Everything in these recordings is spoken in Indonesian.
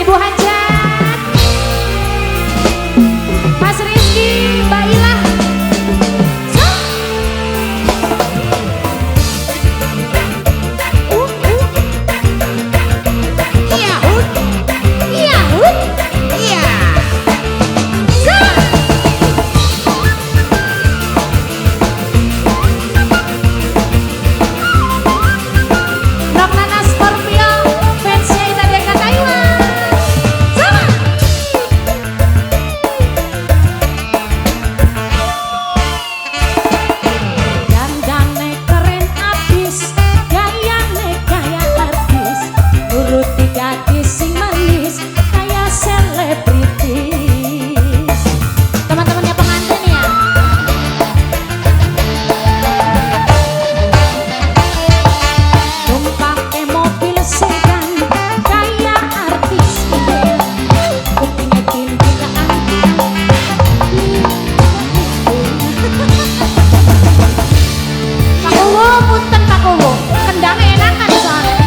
Ibu Hajat, Mas Rizky, Mbak Ilah. Iya, iya, iya. Nok Nana Scorpio, fansnya Itadeka Taiwan. Sama. Dandane keren abis, gayane gaya artis, nuruti gadis sing manis, kayak selebritis. Teman-temannya pengantin ya. Numpake mobil sedan, kayak artis model, kupingnya tindikan. Pak Uwo, punten Pak Uwo, kendangnya enakan soalnya.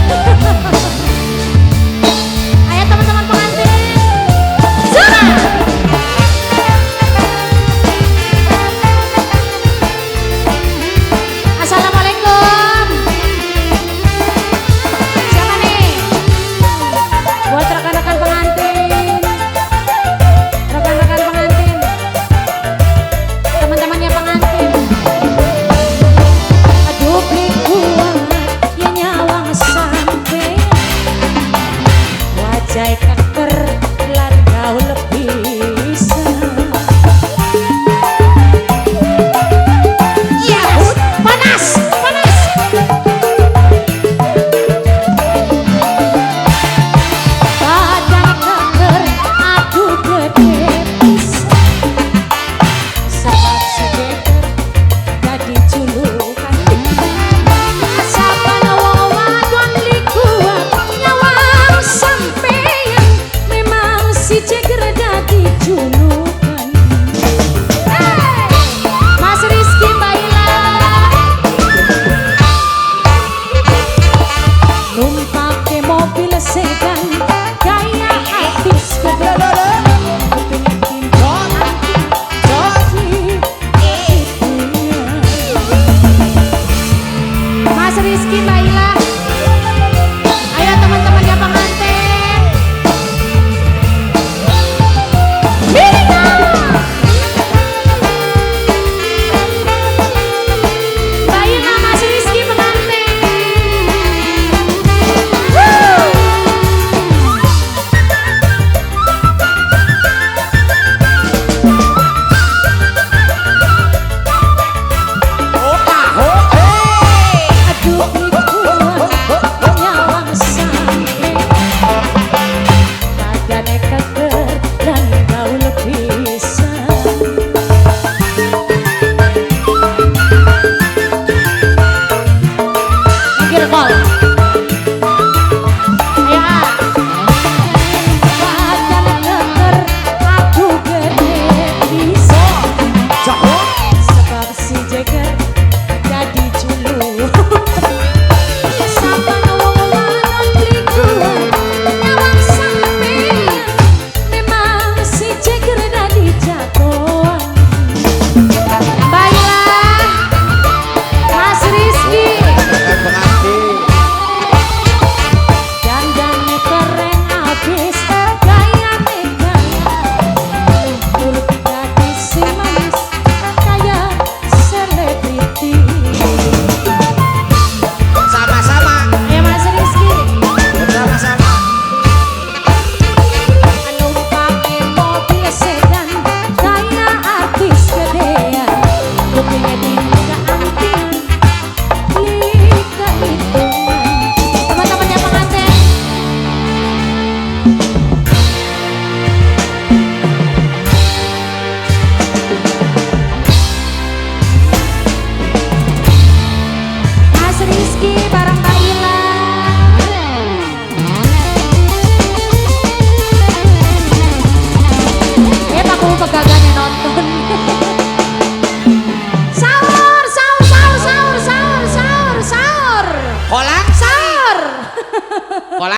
Ayo teman-teman pengantin, sama. Assalamualaikum. Siapa nih? Buat rekan-rekan pengantin, rekan-rekan pengantin, teman-temannya pengantin. Aduh beli kuat, ya nyawang sampai wajah